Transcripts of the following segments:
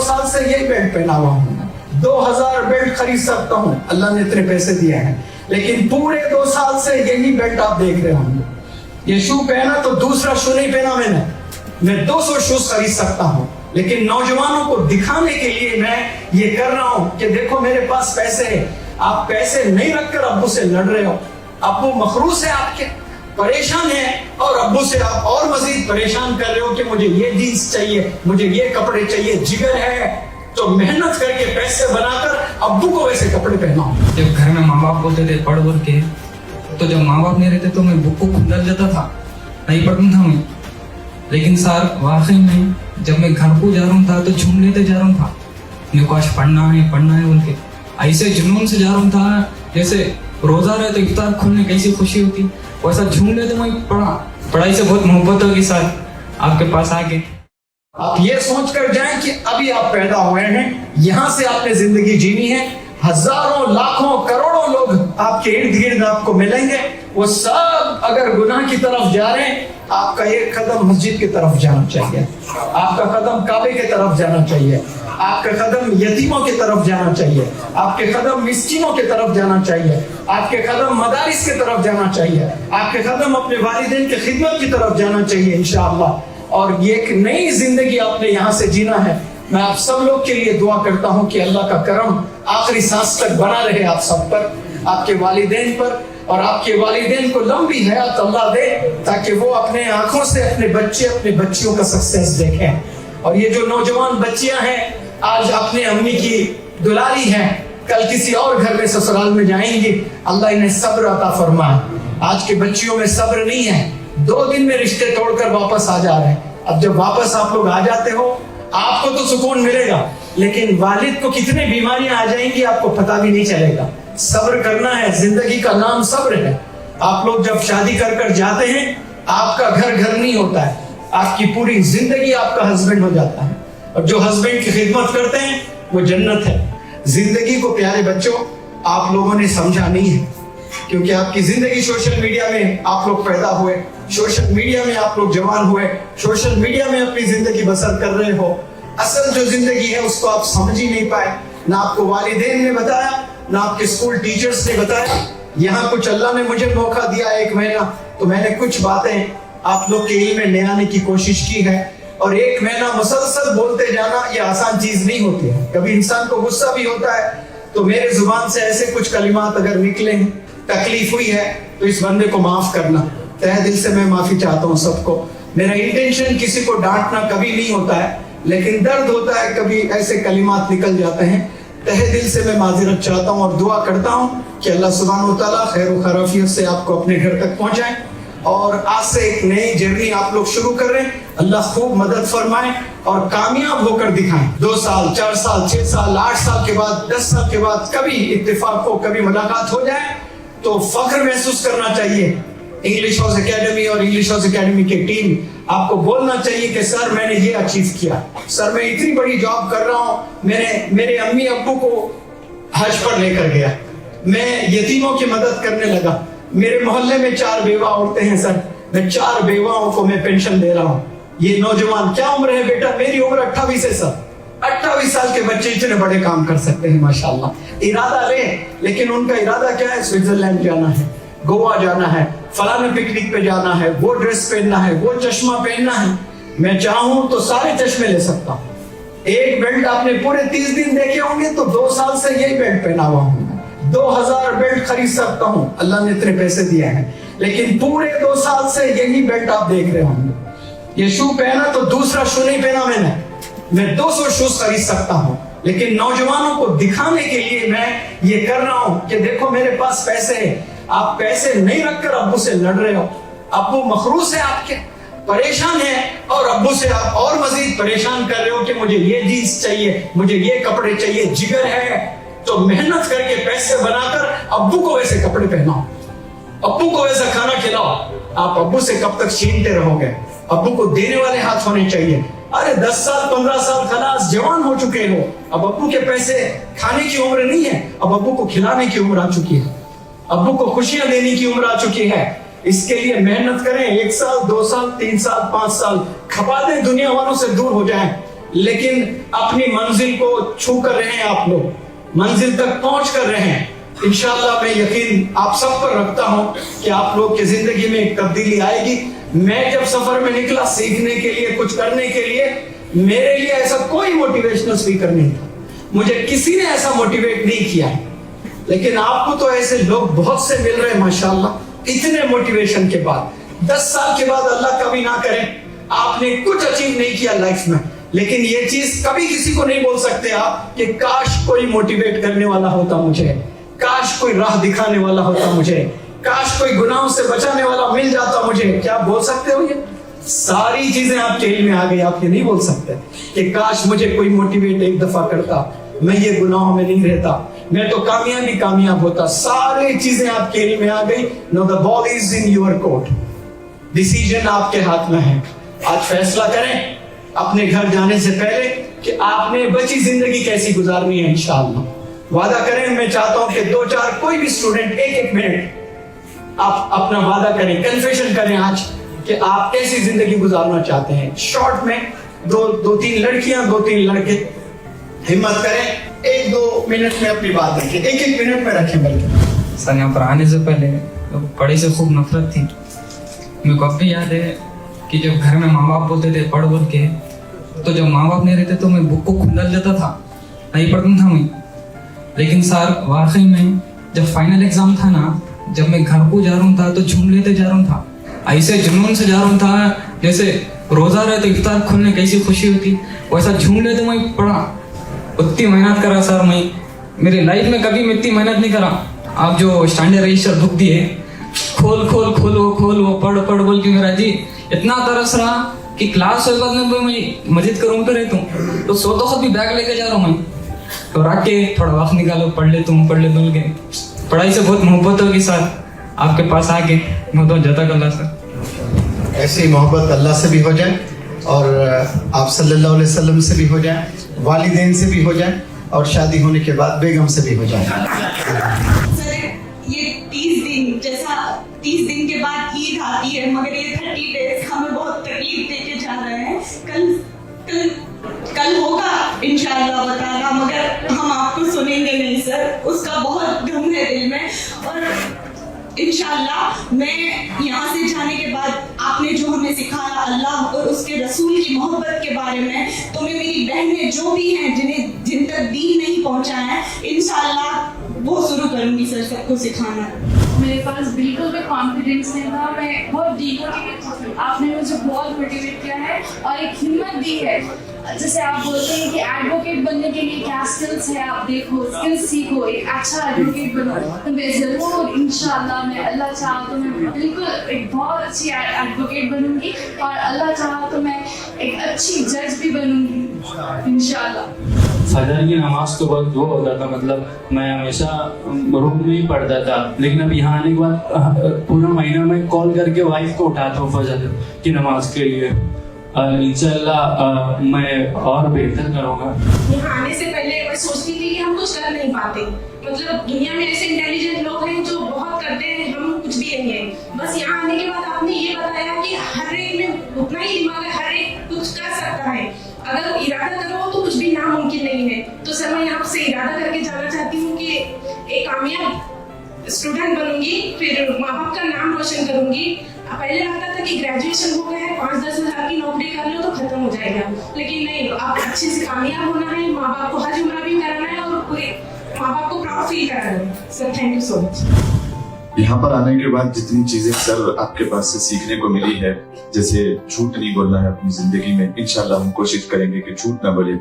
साल से यही बेल्ट पहना हुआ हूँ, 2000 बेल्ट खरीद सकता हूँ, अल्लाह ने इतने पैसे दिए हैं, लेकिन पूरे 2 साल से यही बेल्ट आप देख रहे होंगे। ये शू पहना तो दूसरा शू नहीं पहना मैं 200 शूज खरीद सकता हूँ, लेकिन नौजवानों को दिखाने के लिए मैं ये कर रहा हूँ कि देखो मेरे पास पैसे है। आप पैसे नहीं रखकर अब्बू से लड़ रहे हो, अब्बू मखरूस है आपके, परेशान है, और अब्बू से आप और मजीद परेशान कर रहे हो कि मुझे ये जीन्स चाहिए, मुझे ये कपड़े चाहिए। जिगर है तो मेहनत करके पैसे बनाकर अब्बू को वैसे कपड़े पहनाओ। जब घर में माँ बाप बोलते थे पढ़ बोल के, तो जब माँ बाप नहीं रहते तो मैं बुक को खुंदल जाता था, नहीं पढ़ता था मैं। लेकिन सर वाकई में जब मैं घर को जा रहा था तो झूम लेते जा रहा था, मेरे को आज पढ़ना है बोल के, ऐसे जुनून से जा रहा था जैसे रोजा रहे तो इफ्तार खुलने कैसी खुशी होती, वैसा झूम लेते मैं पढ़ाई से बहुत मोहब्बत होगी सर आपके पास आके। आप ये सोच कर जाएं कि अभी आप पैदा हुए हैं, यहाँ से आपने जिंदगी जीनी है, हजारों लाखों करोड़ों लोग आपके इर्द गिर्द आपको मिलेंगे, वो सब अगर गुनाह की तरफ जा रहे हैं, आपका एक कदम मस्जिद की तरफ जाना चाहिए, आपका कदम काबे की तरफ जाना चाहिए, आपका कदम यतीमों की तरफ जाना चाहिए, आपके कदम मिस्कीनों की तरफ जाना चाहिए, आपके कदम मदारिस की तरफ जाना चाहिए, आपके कदम अपने वालिदैन की खिदमत की तरफ जाना चाहिए इंशाअल्लाह। और ये एक नई जिंदगी आपने यहाँ से जीना है। मैं आप सब लोग के लिए दुआ करता हूँ कि अल्लाह का करम आखिरी सांस तक बना रहे आप सब पर, आपके वालिदैन पर, और आपके वालिदैन को लंबी हयात अल्लाह दे ताकि वो अपने आंखों से अपने बच्चे अपने बच्चियों का सक्सेस देखें। और ये जो नौजवान बच्चियां हैं आज अपने अम्मी की दुलारी हैं, कल किसी और घर में ससुराल में जाएंगी, अल्लाह इन्हें सब्र अता फरमाए। आज के बच्चियों में सब्र नहीं है, 2 दिन में रिश्ते तोड़कर वापस आ जा रहे हैं। अब जब वापस आप लोग आ जाते हो आपको तो सुकून मिलेगा, लेकिन वालिद को कितने बीमारियां आ जाएंगी आपको पता भी नहीं चलेगा। सब्र करना है, जिंदगी का नाम सब्र है। आप लोग जब शादी कर जाते हैं आपका घर नहीं होता है, आपकी पूरी जिंदगी आपका हस्बैंड हो जाता है, और जो हस्बैंड की खिदमत करते हैं वो जन्नत है। जिंदगी को प्यारे बच्चों आप लोगों ने समझा नहीं है, क्योंकि आपकी जिंदगी सोशल मीडिया में आप लोग पैदा हुए, सोशल मीडिया में आप लोग जवान हुए, सोशल मीडिया में अपनी जिंदगी बसर कर रहे हो। असल जो जिंदगी है उसको आप समझ ही नहीं पाए, ना आपको वालिदैन ने बताया, ना आपके स्कूल टीचर्स ने बताया। यहाँ कुछ अल्लाह ने मुझे मौका दिया 1 महीना, तो मैंने कुछ बातें आप लोग के इल्म में ले आने की कोशिश की है। और 1 महीना मुसलसल बोलते जाना ये आसान चीज नहीं होती है, कभी इंसान को गुस्सा भी होता है। तो मेरे जुबान से ऐसे कुछ कलिमात अगर निकले हैं, तकलीफ हुई है, तो इस बंदे को माफ करना। तहे दिल से मैं माफी चाहता हूँ सबको। मेरा इंटेंशन किसी को डांटना कभी नहीं होता है, लेकिन दर्द होता है, कभी ऐसे कलिमात निकल जाते हैं। तहे दिल से मैं माजिरत चाहता हूँ और दुआ करता हूँ कि अल्लाह सुब्हानहू व तआला खैर व खैरियत से आपको अपने घर तक पहुँचाए। और आज से एक नई जर्नी आप लोग शुरू कर रहे हैं, अल्लाह खूब मदद फरमाए और कामयाब होकर दिखाएं। 2 साल 4 साल 6 साल 8 साल के बाद 10 साल के बाद कभी इत्तेफाक हो, कभी मुलाकात हो जाए तो फख्र महसूस करना चाहिए। इंग्लिश हाउस एकेडमी और इंग्लिश हाउस एकेडमी की टीम आपको बोलना चाहिए कि सर मैंने ये अचीव किया, सर मैं इतनी बड़ी जॉब कर रहा हूँ, मेरे अम्मी अब्बू को हज पर लेकर गया, मैं यतीमों की मदद करने लगा, मेरे मोहल्ले में 4 बेवा औरतें हैं सर, मैं 4 बेवाओं को मैं पेंशन दे रहा हूँ। ये नौजवान क्या उम्र है बेटा? मेरी उम्र 28 है सर। 28 साल के बच्चे इतने बड़े काम कर सकते हैं माशाल्लाह। इरादा ले, लेकिन उनका इरादा क्या है? स्विट्जरलैंड जाना है, गोवा जाना है, फलाने पिकनिक पे जाना है, वो ड्रेस पहनना है, वो चश्मा पहनना है। मैं चाहूं तो सारे चश्मे ले सकता हूँ। एक बेल्ट आपने पूरे 30 दिन देखे होंगे, तो 2 साल से यही बेल्ट पहना हुआ हूँ, 2000 बेल्ट खरीद सकता हूँ, अल्लाह ने इतने पैसे दिए हैं, लेकिन पूरे 2 साल से यही बेल्ट आप देख रहे होंगे। ये शू पहना तो दूसरा शू नहीं पहना मैं 200 शूज खरीद सकता हूँ, लेकिन नौजवानों को दिखाने के लिए मैं ये कर रहा हूँ कि देखो मेरे पास पैसे है। आप पैसे नहीं रखकर अब्बू से लड़ रहे हो, अब्बू मखरूस है आपके, परेशान है, और अब्बू से आप और मजीद परेशान कर रहे हो कि मुझे ये जीन्स चाहिए, मुझे ये कपड़े चाहिए। जिगर है तो मेहनत करके पैसे बनाकर अब्बू को वैसे कपड़े पहनाओ, अब्बू को वैसा खाना खिलाओ। आप अब्बू से कब तक छीनते रहोगे? अब्बू को देने वाले हाथ होने चाहिए। अरे 10 साल 15 साल खलास जवान हो चुके हो, अब अब्बू के पैसे खाने की उम्र नहीं है, अब अब्बू को खिलाने की उम्र आ चुकी है, अब्बू को खुशियां देने की उम्र आ चुकी है। इसके लिए मेहनत करें, 1 साल 2 साल 3 साल 5 साल खपा दें, दुनिया वालों से दूर हो जाएं, لیکن اپنی منزل کو چھو کر رہے ہیں آپ لوگ, منزل تک پہنچ کر رہے ہیں. انشاءاللہ میں یقین آپ سب پر رکھتا ہوں کہ آپ لوگ کی زندگی میں ایک تبدیلی آئے گی. میں جب سفر میں نکلا سیکھنے کے لیے, کچھ کرنے کے لیے, میرے لیے ایسا کوئی موٹیویشنل اسپیکر نہیں تھا, مجھے کسی نے ایسا موٹیویٹ نہیں کیا ہے. لیکن آپ کو تو ایسے لوگ بہت سے مل رہے ہیں ماشاءاللہ. اتنے موٹیویشن کے بعد 10 سال کے بعد اللہ کبھی نہ کرے آپ نے کچھ اچیو نہیں کیا لائف میں, لیکن یہ چیز کبھی کسی کو نہیں بول سکتے آپ کہ کاش کوئی موٹیویٹ کرنے والا ہوتا مجھے, کاش کوئی راہ دکھانے والا ہوتا مجھے, کاش کوئی گناہوں سے بچانے والا مل جاتا مجھے. کیا بول سکتے ہو؟ یہ ساری چیزیں آپ کے علم میں آ گئی, آپ یہ نہیں بول سکتے کہ کاش مجھے کوئی موٹیویٹ ایک دفعہ کرتا, میں یہ گناہوں میں نہیں رہتا, میں تو کامیاب ہوتا. ساری چیزیں آپ کے علم میں آ گئی. نو دا بال از ان یور کورٹ, ڈیسیژن آپ کے ہاتھ میں ہے. آج فیصلہ کریں اپنے گھر جانے سے پہلے کہ آپ نے بچی زندگی کیسی گزارنی ہے. انشاءاللہ وعدہ کریں. میں چاہتا ہوں کہ 2-4 کوئی بھی اسٹوڈنٹ 1 منٹ آپ اپنا وعدہ کریں, کنفیشن کریں آج کہ آپ کیسی زندگی گزارنا چاہتے ہیں. شارٹ میں 2-3 لڑکیاں 2-3 لڑکے ہمت کریں 1-2 منٹ میں اپنی بات رکھیں, 1 منٹ میں رکھیں. بلکہ سر یہاں پر آنے سے پہلے پڑھائی سے خوب نفرت تھی. میرے کو اب بھی یاد ہے کہ جب گھر میں ماں باپ بولتے تھے پڑھ بول کے, تو جب ماں باپ نہیں رہتے تو میں بک کو کھنڈل جاتا تھا, نہیں پڑھتا تھا میں. لیکن سر واقعی میں جب فائنل ایگزام تھا نا, جب میں گھر کو جا رہا ہوں تھا تو جھوم لیتے جا رہا ہوں تھا, ایسے جنون سے جا رہا ہوں تھا جیسے روزہ رہے تو افطار کھلنے کیسی خوشی ہوتی, ویسا جھوم لیتے میں پڑھا. اتنی محنت کرا سر, میں میری لائف میں کبھی میں اتنی محنت نہیں کرا. آپ جو اسٹینڈرڈ رجسٹر بک دیے, کھول وہ پڑھ بول کے میرا جی اتنا ترس رہا کہ کلاس ہوئے بعد میں مسجد کے روم پہ رہتا ہوں تو سوتا خود بھی بیگ لے کے جا رہا ہوں میں, تو رکھ کے تھوڑا وقت نکالو پڑھ لیتا ہوں کے. پڑھائی سے بہت محبت ہوگی سر, آپ کے پاس آ کے بہت جزاک اللہ سر. ایسی محبت اللہ سے بھی ہو جائے اور آپ صلی اللہ علیہ وسلم سے بھی ہو جائے, والدین سے بھی ہو جائے, اور شادی ہونے کے بعد بیگم سے بھی ہو جائے. سر یہ 30 دن جیسا 30 دن کے بعد عید آتی ہے, مگر یہ 30 ڈیز ہمیں بہت تکلیف دے کے جا رہے ہیں. کل ہوگا انشاءاللہ تعالیٰ, مگر ہم آپ کو سنیں گے نہیں سر, اس کا بہت غم ہے دل میں. اور انشاءاللہ میں یہاں سے جانے کے بعد آپ نے جو ہمیں سکھایا اللہ اور اس کے رسول کی محبت کے بارے میں, تو میں میری بہنیں جو بھی ہیں جن تک دین نہیں پہنچا ہے, انشاءاللہ وہ شروع کروں گی سر سب کو سکھانا. میرے پاس بالکل بھی کانفیڈنس نہیں تھا, میں بہت ڈیموٹیویٹ, آپ نے مجھے بہت موٹیویٹ کیا ہے اور ایک ہمت دی ہے. جیسے آپ بولتے ہیں کہ ایڈوکیٹ بننے کے لیے کیا اسکلس ہے, آپ دیکھو اسکلس سیکھو, ایک اچھا ایڈوکیٹ بنو. تو میں ضرور انشاءاللہ میں اللہ چاہا تو میں بالکل ایک بہت اچھی ایڈوکیٹ بنوں گی, اور اللہ چاہا تو میں ایک اچھی جج بھی بنوں گی انشاءاللہ. فجر کی نماز تو بہت وہ ہوتا تھا, مطلب میں ہمیشہ روم میں ہی پڑھتا تھا, لیکن اب یہاں آنے کے بعد پورا مہینہ میں کال کر کے وائف کو اٹھاتا ہوں فجر کی نماز کے لیے. انشاءاللہ میں اور بہتر کروں گا. یہاں آنے سے پہلے میں سوچتی تھی کہ ہم کچھ کر نہیں پاتے, مطلب دنیا میں ایسے انٹیلیجنٹ لوگ ہیں جو بہت کرتے ہیں, ہم کچھ بھی نہیں ہیں. بس یہاں آنے کے بعد آپ نے یہ بتایا کہ ہر ایک میں اتنا ہی دماغ ہے, ہر ایک کچھ کر سکتا ہے, اگر ارادہ کرو تو کچھ بھی ناممکن نہیں ہے. تو سر میں آپ سے ارادہ کر کے جانا چاہتی ہوں کہ ایک کامیاب اسٹوڈنٹ بنوں گی, پھر ماں باپ کا نام روشن کروں گی. پہلے لگتا تھا کہ گریجویشن ہو گیا ہے, 5-10 ہزار کی نوکری کر لو تو ختم ہو جائے گا, لیکن نہیں, آپ اچھے سے کامیاب ہونا ہے, ماں باپ کو حج عمرہ بھی کرانا ہے اور پورے ماں باپ کو پراؤڈ فیل کرانا ہے. سر تھینک یو سو مچ. یہاں پر آنے کے بعد جتنی چیزیں سر آپ کے پاس سے سیکھنے کو ملی ہے, جیسے جھوٹ نہیں بولنا ہے اپنی زندگی میں, انشاءاللہ ہم کوشش کریں گے کہ جھوٹ نہ بولے.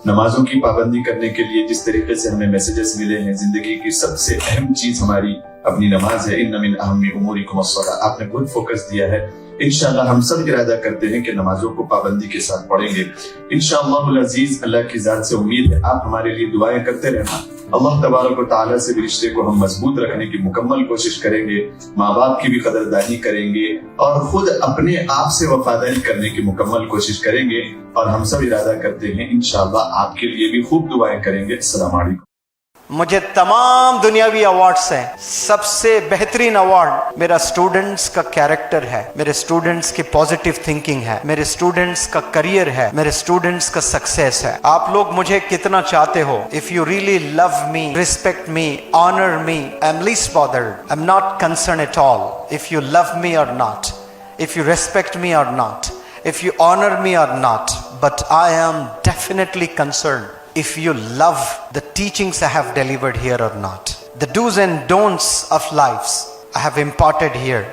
نمازوں کی پابندی کرنے کے لیے جس طریقے سے ہمیں میسیجز ملے ہیں, زندگی کی سب سے اہم چیز ہماری اپنی نماز ہے. ان من اہم امورکم الصلاۃ, آپ نے خود فوکس دیا ہے. انشاءاللہ ہم سب ارادہ کرتے ہیں کہ نمازوں کو پابندی کے ساتھ پڑھیں گے انشاءاللہ العزیز. اللہ کی ذات سے امید ہے آپ ہمارے لیے دعائیں کرتے رہنا. اللہ تبارک و تعالیٰ سے بھی رشتے کو ہم مضبوط رکھنے کی مکمل کوشش کریں گے, ماں باپ کی بھی قدردانی کریں گے, اور خود اپنے آپ سے وفاداری کرنے کی مکمل کوشش کریں گے. اور ہم سب ارادہ کرتے ہیں انشاءاللہ آپ کے لیے بھی خوب دعائیں کریں گے. السلام علیکم. मुझे तमाम दुनियावी अवार्ड्स हैं, सबसे बेहतरीन अवार्ड मेरा स्टूडेंट्स का कैरेक्टर है, मेरे स्टूडेंट्स की पॉजिटिव थिंकिंग है, मेरे स्टूडेंट्स का करियर है, मेरे स्टूडेंट्स का सक्सेस है। आप लोग मुझे कितना चाहते हो, if you really love me, respect me, honour me, I am least bothered, I am not concern at all if you love me or not, if you respect me or not, if you honor me or not, but I am definitely concerned if you love the teachings I have delivered here or not. The do's and don'ts of lives I have imparted here,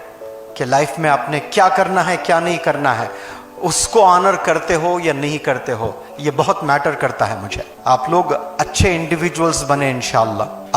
कि life में आपने क्या करना है क्या नहीं करना है, उसको ऑनर करते हो या नहीं करते हो, ये बहुत मैटर करता है मुझे। आप लोग अच्छे इंडिविजुअल्स बने इंशाअल्लाह।